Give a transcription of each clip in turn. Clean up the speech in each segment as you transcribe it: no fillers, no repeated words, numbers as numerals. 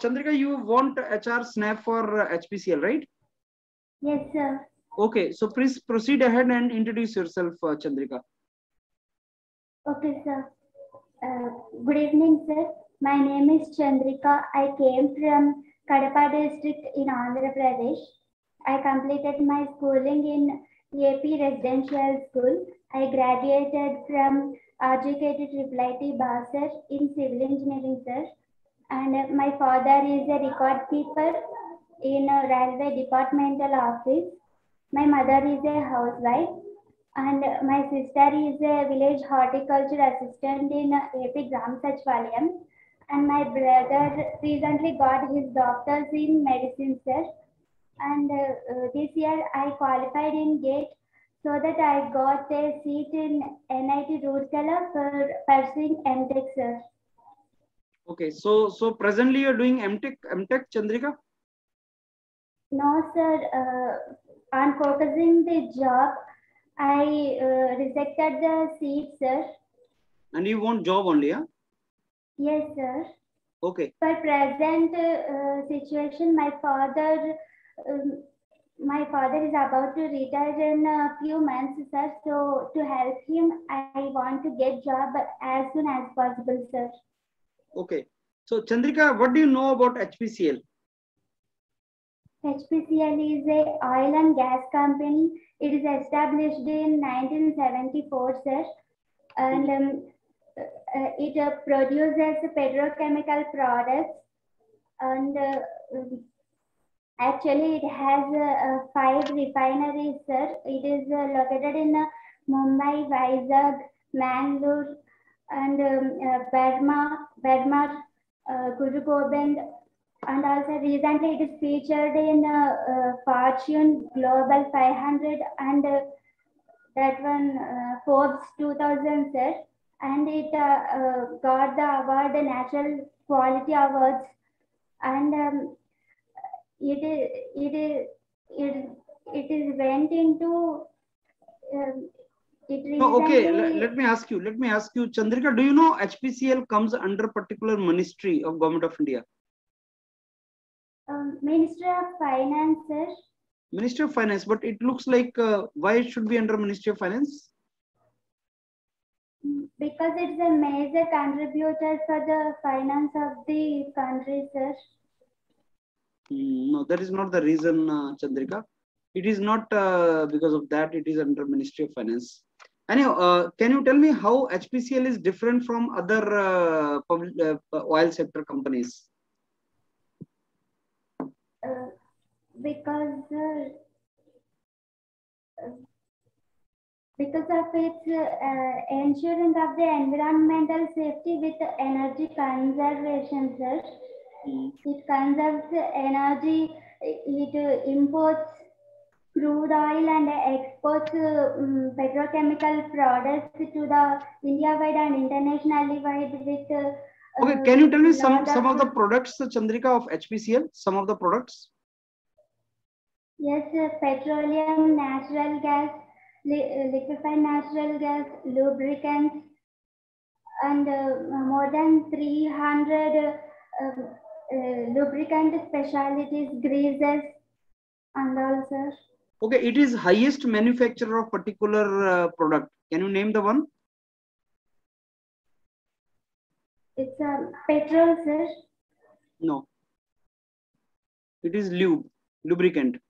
Chandrika, you want HR Snap for HPCL, right? Yes, sir. Okay, so please proceed ahead and introduce yourself, Chandrika. Okay, sir. Good evening, sir. My name is Chandrika. I came from Kadapa district in Andhra Pradesh. I completed my schooling in AP Residential School. I graduated from RGKT IIIT Basar in Civil Engineering, sir. And my father is a record keeper in a railway departmental office. My mother is a housewife, and my sister is a village horticulture assistant in AP Gram Sachwalayam. And my brother recently got his doctors in medicine, sir. And this year I qualified in GATE so that I got a seat in NIT Roorkela for pursuing MTech, sir. Okay, so presently you're doing MTech, Chandrika? No, sir. On focusing the job, I rejected the seat, sir. And you want job only, yeah? Yes, sir. Okay. For present situation, my father is about to retire in a few months, sir. So to help him, I want to get job as soon as possible, sir. Okay. So Chandrika, what do you know about HPCL? HPCL is a oil and gas company. It is established in 1974, sir. And it produces petrochemical products, and actually it has 5 refineries, sir. It is located in Mumbai, Vizag, Mangalore, and Burma, Guru Gobind, and also recently it is featured in Fortune Global 500 and that one Forbes 2000, sir. And it got the award, the Natural Quality Awards, and it is went into it No, okay. recently. Let me ask you, Chandrika, do you know HPCL comes under particular ministry of Government of India? Ministry of Finance, sir. Ministry of Finance, but it looks like why it should be under Ministry of Finance? Because it's a major contributor for the finance of the country, sir. No, that is not the reason, Chandrika. It is not because of that. It is under Ministry of Finance. Anyhow, can you tell me how HPCL is different from other oil sector companies? Because of its ensuring of the environmental safety with energy conservation, sir. It conserves energy. It imports crude oil and exports petrochemical products to the India-wide and internationally wide with. Okay, can you tell me some of the products, Chandrika, of HPCL? Some of the products. Yes, petroleum, natural gas, liquefied natural gas, lubricants, and more than 300 lubricant specialties, greases, and also. Okay, it is highest manufacturer of particular product. Can you name the one? It's a petrol, sir. No. It is lubricant.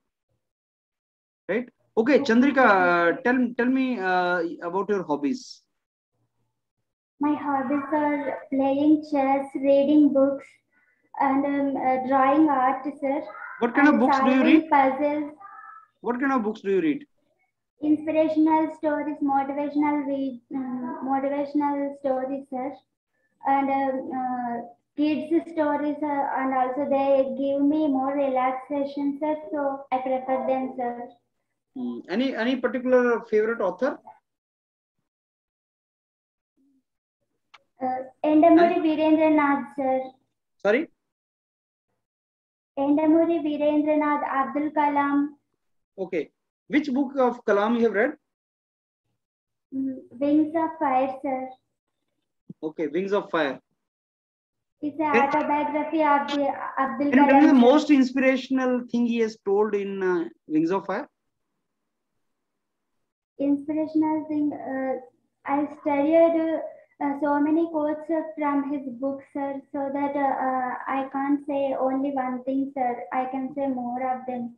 Right? Okay, Chandrika, tell me about your hobbies. My hobbies are playing chess, reading books, and drawing art, sir. What kind of books do you read? Puzzles. What kind of books do you read? Inspirational stories, motivational stories, sir, and kids stories, and also they give me more relaxation, sir. So I prefer them, sir. Any particular favorite author? Endamuri Virendranath, sir. Sorry? Endamuri Virendranath, Abdul Kalam. Okay. Which book of Kalam you have read? Wings of Fire, sir. Okay, Wings of Fire. It's an autobiography of the Abdul Can you tell me the Kalam. most inspirational thing he has told in Wings of Fire? Inspirational thing. I studied so many quotes from his books, sir, so that I can't say only one thing, sir. I can say more of them.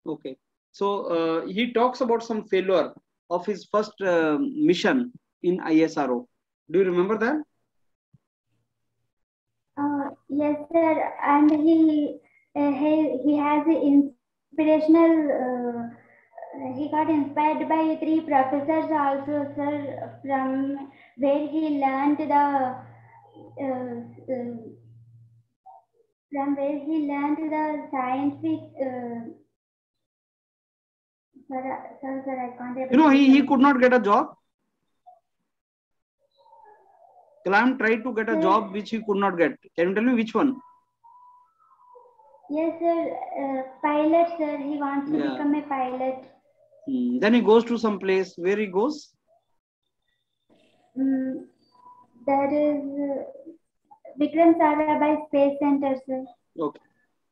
Okay. So he talks about some failure of his first mission in ISRO. Do you remember that? Yes, sir. And he has an inspirational. He got inspired by three professors also, sir, from where he learned the from where he learned the scientific. Sir, I can't able You know, to he say. could not get a job. Kalam tried to get a Sir, job which he could not get. Can you tell me which one? yes, sir. Pilot, sir. He wants to Yeah. become a pilot. Then he goes to some place. Where he goes? That is Vikram Sarabhai Space Center, sir. Okay.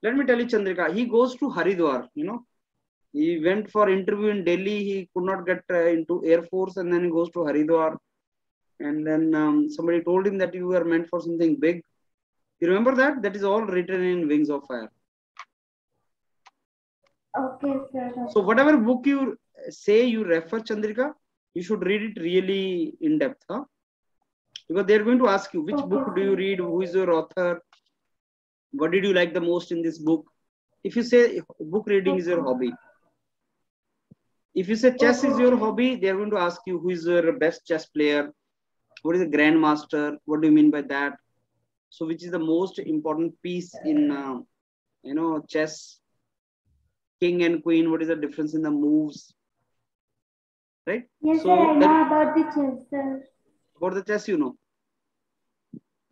Let me tell you, Chandrika. He goes to Haridwar. You know, he went for interview in Delhi. He could not get into Air Force, and then he goes to Haridwar. And then somebody told him that you were meant for something big. You remember that? That is all written in Wings of Fire. Okay, sir. So whatever book you say you refer, Chandrika, you should read it really in depth, huh? Because they are going to ask you which book do you read, who is your author, what did you like the most in this book. If you say book reading is your hobby, if you say chess is your hobby, they are going to ask you who is your best chess player, what is a grandmaster, what do you mean by that. So which is the most important piece in chess, king and queen, what is the difference in the moves, right? Yes, So sir, I know about the chess, sir. About the chess, you know.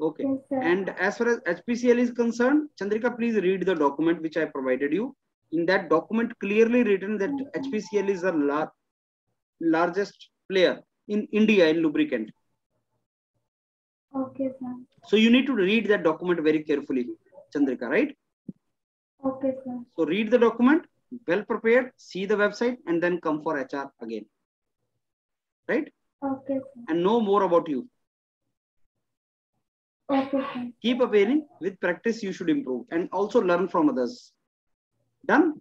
Okay. Yes, sir. And as far as HPCL is concerned, Chandrika, please read the document which I provided you. In that document, clearly written that HPCL is the largest player in India in lubricant. Okay, sir. So you need to read that document very carefully, Chandrika, right? Okay, sir. So read the document, well prepared, see the website, and then come for HR again. Right? Okay, sir. And know more about you. Okay, sir. Keep availing. With practice, you should improve and also learn from others. Done?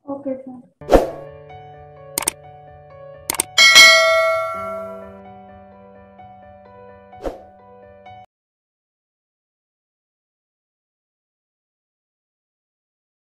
Okay, sir.